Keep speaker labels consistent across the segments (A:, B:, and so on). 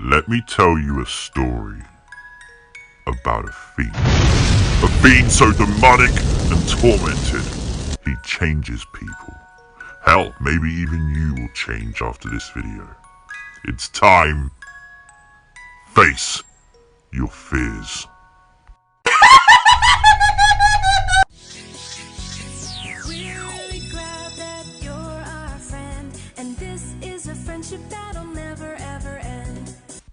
A: Let me tell you a story about a fiend. A fiend so demonic and tormented, he changes people. Hell, maybe even you will change after this video. It's time. Face your fears.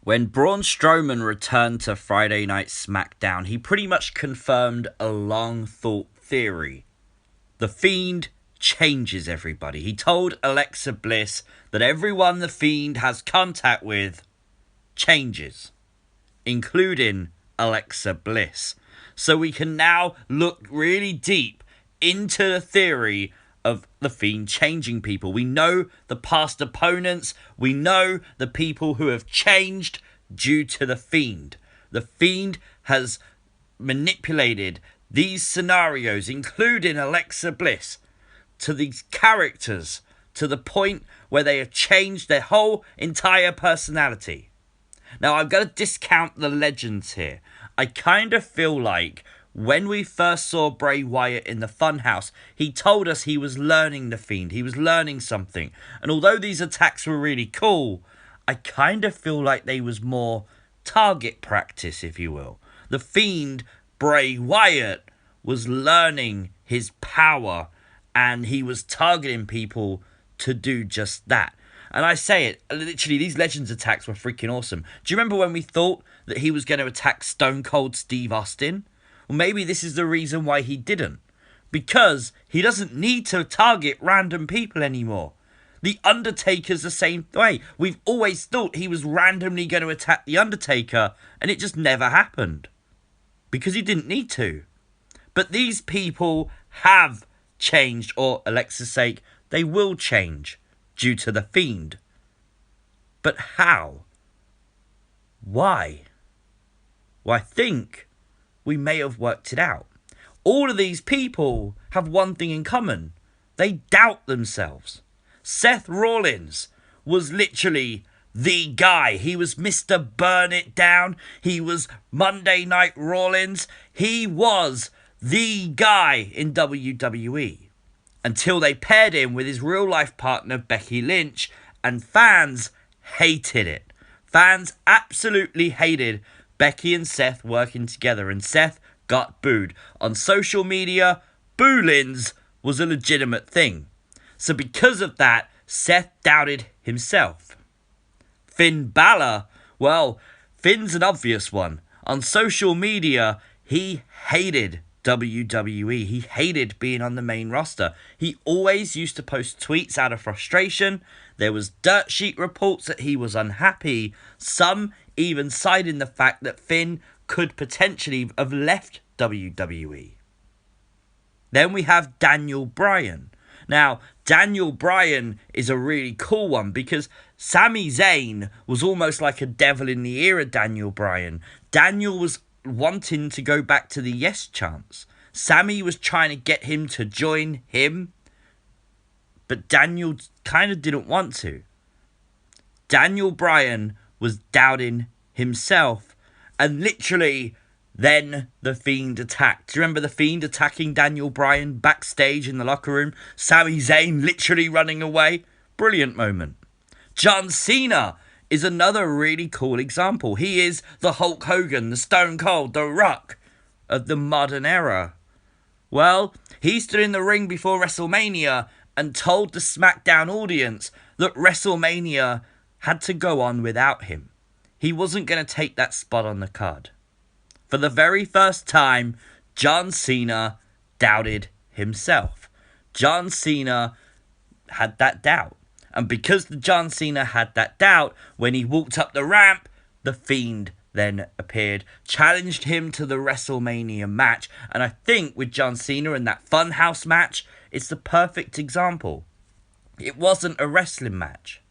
B: When Braun Strowman returned to Friday Night SmackDown, he pretty much confirmed a long-thought theory. The Fiend changes everybody. He told Alexa Bliss that everyone the Fiend has contact with changes, including Alexa Bliss. So we can now look really deep into the theory of the Fiend changing people. We know the past opponents. We know the people who have changed due to the Fiend. The Fiend has manipulated these scenarios, including Alexa Bliss, to these characters to the point where they have changed their whole entire personality. Now, I'm going to discount the legends here. I kind of feel like when we first saw Bray Wyatt in the Funhouse, he told us he was learning the Fiend. He was learning something. And although these attacks were really cool, I kind of feel like they was more target practice, if you will. The Fiend, Bray Wyatt, was learning his power, and he was targeting people to do just that. And I say it, literally, these Legends attacks were freaking awesome. Do you remember when we thought that he was going to attack Stone Cold Steve Austin? Well, maybe this is the reason why he didn't. Because he doesn't need to target random people anymore. The Undertaker's the same way. We've always thought he was randomly going to attack The Undertaker, and it just never happened. Because he didn't need to. But these people have changed, or Alexa's sake, they will change due to the Fiend. But how? Why? Well, I think we may have worked it out. All of these people have one thing in common. They doubt themselves. Seth Rollins was literally the guy. He was Mr. Burn It Down. He was Monday Night Rollins. He was the guy in WWE. Until they paired him with his real-life partner, Becky Lynch, and fans hated it. Fans absolutely hated Becky and Seth working together, and Seth got booed. On social media, boo-lins was a legitimate thing. So because of that, Seth doubted himself. Finn Balor, well, Finn's an obvious one. On social media, he hated WWE. He hated being on the main roster. He always used to post tweets out of frustration. There was dirt sheet reports that he was unhappy. Some even citing the fact that Finn could potentially have left WWE. Then we have Daniel Bryan. Now, Daniel Bryan is a really cool one because Sami Zayn was almost like a devil in the ear of Daniel Bryan. Daniel was wanting to go back to the Yes chants. Sami was trying to get him to join him, but Daniel kind of didn't want to. Daniel Bryan was doubting himself, and literally then the Fiend attacked. Do you remember the Fiend attacking Daniel Bryan backstage in the locker room? Sami Zayn literally running away. Brilliant moment. John Cena is another really cool example. He is the Hulk Hogan, the Stone Cold, the Rock of the modern era. Well, he stood in the ring before WrestleMania and told the SmackDown audience that WrestleMania had to go on without him. He wasn't going to take that spot on the card. For the very first time, John Cena doubted himself. John Cena had that doubt. And because John Cena had that doubt, when he walked up the ramp, the Fiend then appeared, challenged him to the WrestleMania match. And I think with John Cena and that Funhouse match, it's the perfect example. It wasn't a wrestling match.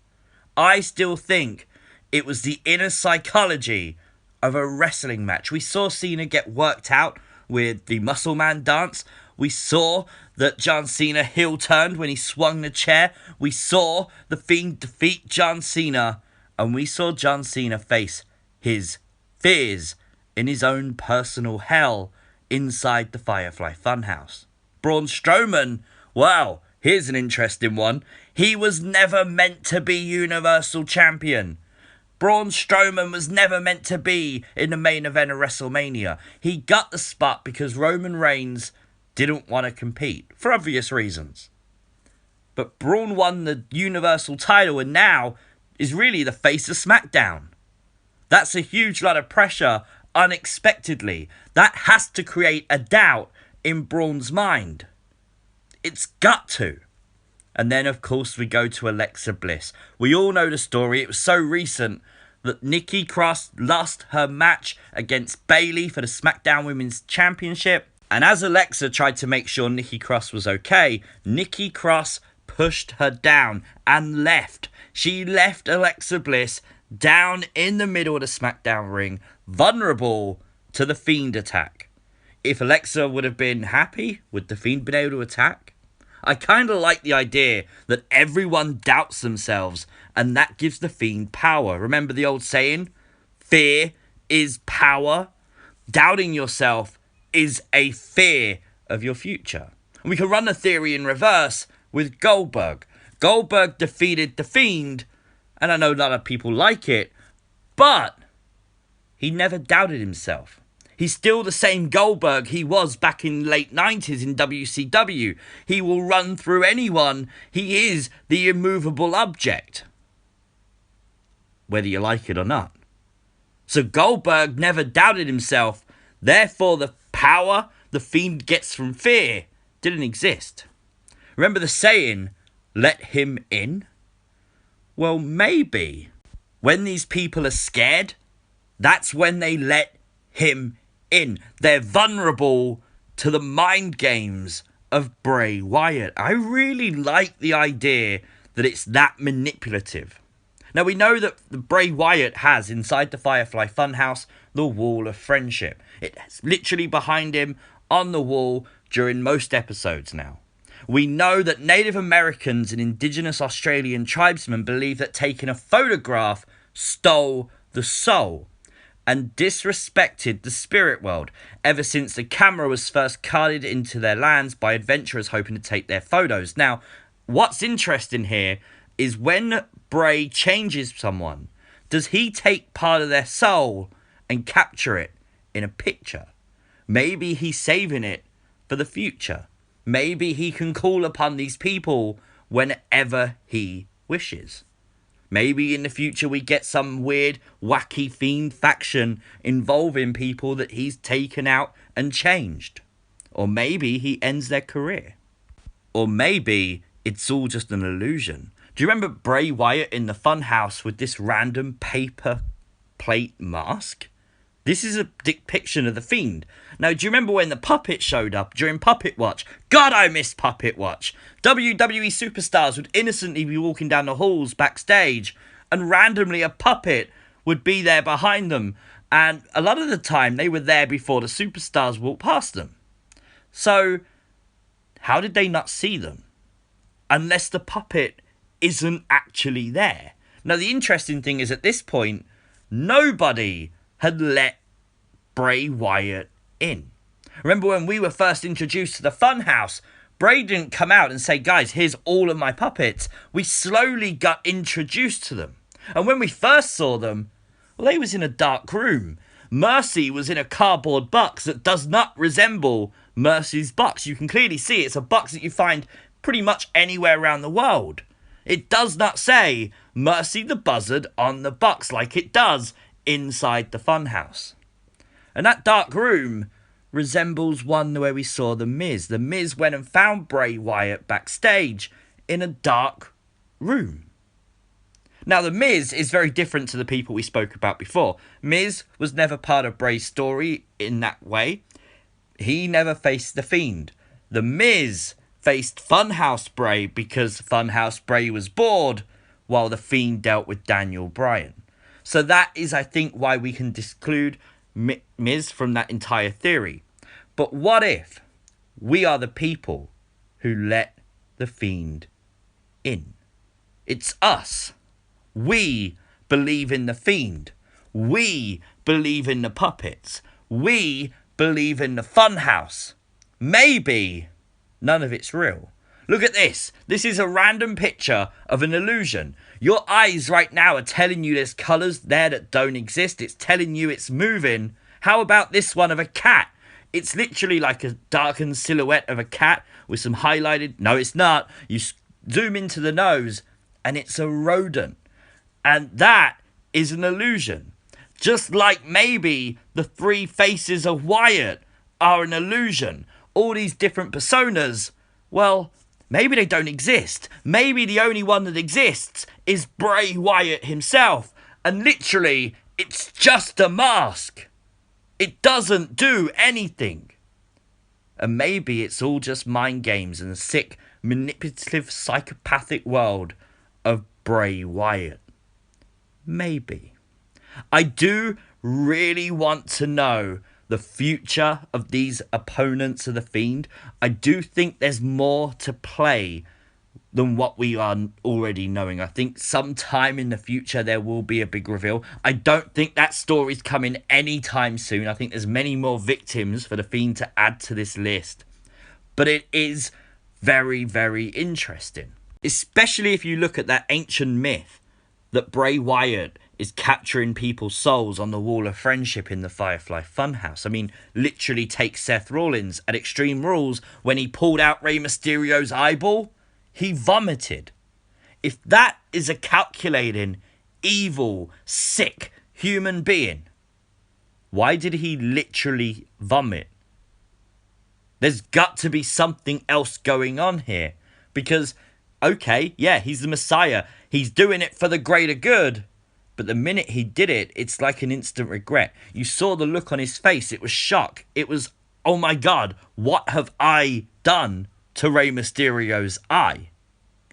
B: I still think it was the inner psychology of a wrestling match. We saw Cena get worked out with the Muscle Man dance. We saw that John Cena heel turned when he swung the chair. We saw the Fiend defeat John Cena. And we saw John Cena face his fears in his own personal hell inside the Firefly Funhouse. Braun Strowman, wow, here's an interesting one. He was never meant to be Universal Champion. Braun Strowman was never meant to be in the main event of WrestleMania. He got the spot because Roman Reigns didn't want to compete, for obvious reasons. But Braun won the Universal title and now is really the face of SmackDown. That's a huge lot of pressure unexpectedly. That has to create a doubt in Braun's mind. It's got to. And then, of course, we go to Alexa Bliss. We all know the story. It was so recent that Nikki Cross lost her match against Bayley for the SmackDown Women's Championship. And as Alexa tried to make sure Nikki Cross was okay, Nikki Cross pushed her down and left. She left Alexa Bliss down in the middle of the SmackDown ring, vulnerable to the Fiend attack. If Alexa would have been happy, would the Fiend been able to attack? I kind of like the idea that everyone doubts themselves and that gives the Fiend power. Remember the old saying? Fear is power. Doubting yourself is a fear of your future. And we can run the theory in reverse with Goldberg. Goldberg defeated the Fiend, and I know a lot of people like it, but he never doubted himself. He's still the same Goldberg he was back in the late 90s in WCW. He will run through anyone. He is the immovable object, whether you like it or not. So Goldberg never doubted himself. Therefore, the power the Fiend gets from fear didn't exist. Remember the saying, let him in? Well, maybe when these people are scared, that's when they let him in. They're vulnerable to the mind games of Bray Wyatt. I really like the idea that it's that manipulative. Now, we know that Bray Wyatt has inside the Firefly Funhouse the Wall of Friendship. It's literally behind him on the wall during most episodes now. We know that Native Americans and Indigenous Australian tribesmen believe that taking a photograph stole the soul and disrespected the spirit world ever since the camera was first carted into their lands by adventurers hoping to take their photos. Now, what's interesting here is when Bray changes someone, does he take part of their soul and capture it in a picture? Maybe he's saving it for the future. Maybe he can call upon these people whenever he wishes. Maybe in the future we get some weird, wacky Fiend faction involving people that he's taken out and changed. Or maybe he ends their career. Or maybe it's all just an illusion. Do you remember Bray Wyatt in the Funhouse with this random paper plate mask? This is a depiction of the Fiend. Now, do you remember when the puppet showed up during Puppet Watch? God, I miss Puppet Watch. WWE superstars would innocently be walking down the halls backstage and randomly a puppet would be there behind them. And a lot of the time, they were there before the superstars walked past them. So, how did they not see them? Unless the puppet isn't actually there. Now, the interesting thing is at this point, nobody had let Bray Wyatt in. Remember when we were first introduced to the Funhouse, Bray didn't come out and say, guys, here's all of my puppets. We slowly got introduced to them. And when we first saw them, well, they was in a dark room. Mercy was in a cardboard box that does not resemble Mercy's box. You can clearly see it's a box that you find pretty much anywhere around the world. It does not say Mercy the Buzzard on the box like it does inside the Funhouse. And that dark room resembles one where we saw The Miz. The Miz went and found Bray Wyatt backstage in a dark room. Now, The Miz is very different to the people we spoke about before. Miz was never part of Bray's story in that way. He never faced the Fiend. The Miz faced Funhouse Bray because Funhouse Bray was bored while the Fiend dealt with Daniel Bryan. So that is, I think, why we can exclude Miz from that entire theory. But what if we are the people who let the Fiend in? It's us. We believe in the Fiend. We believe in the puppets. We believe in the funhouse. Maybe none of it's real. Look at this. This is a random picture of an illusion. Your eyes right now are telling you there's colours there that don't exist. It's telling you it's moving. How about this one of a cat? It's literally like a darkened silhouette of a cat with some highlighted... No, it's not. You zoom into the nose and it's a rodent. And that is an illusion. Just like maybe the 3 faces of Wyatt are an illusion. All these different personas, well, maybe they don't exist. Maybe the only one that exists is Bray Wyatt himself. And literally, it's just a mask. It doesn't do anything. And maybe it's all just mind games in the sick, manipulative, psychopathic world of Bray Wyatt. Maybe. I do really want to know the future of these opponents of the Fiend. I do think there's more to play than what we are already knowing. I think sometime in the future there will be a big reveal. I don't think that story's coming anytime soon. I think there's many more victims for the Fiend to add to this list. But it is very, very interesting. Especially if you look at that ancient myth that Bray Wyatt is capturing people's souls on the Wall of Friendship in the Firefly Funhouse. I mean, literally take Seth Rollins at Extreme Rules when he pulled out Rey Mysterio's eyeball. He vomited. If that is a calculating, evil, sick human being, why did he literally vomit? There's got to be something else going on here. Because, okay, yeah, he's the Messiah. He's doing it for the greater good. But the minute he did it, it's like an instant regret. You saw the look on his face. It was shock. It was, oh my God, what have I done to Rey Mysterio's eye?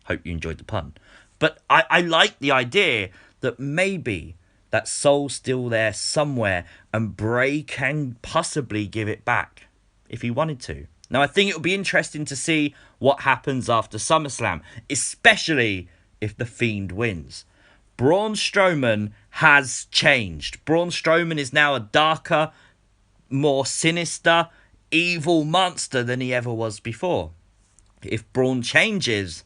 B: Hope you enjoyed the pun. But I like the idea that maybe that soul's still there somewhere and Bray can possibly give it back if he wanted to. Now, I think it'll be interesting to see what happens after SummerSlam, especially if the Fiend wins. Braun Strowman has changed. Braun Strowman is now a darker, more sinister, evil monster than he ever was before. If Braun changes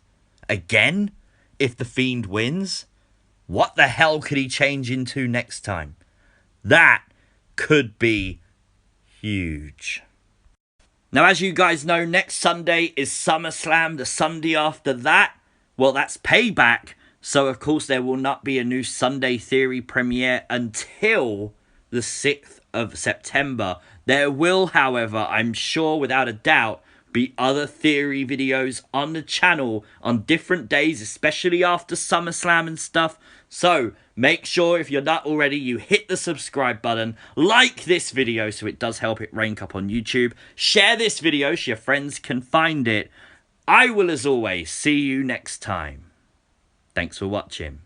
B: again, if the Fiend wins, what the hell could he change into next time? That could be huge. Now, as you guys know, next Sunday is SummerSlam. The Sunday after that, well, that's Payback. So, of course, there will not be a new Sunday Theory premiere until the 6th of September. There will, however, I'm sure without a doubt, be other theory videos on the channel on different days, especially after SummerSlam and stuff. So, make sure if you're not already, you hit the subscribe button, like this video so it does help it rank up on YouTube, share this video so your friends can find it. I will, as always, see you next time. Thanks for watching.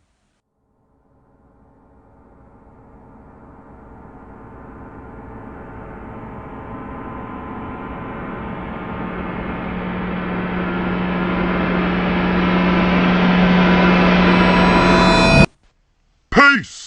A: Peace!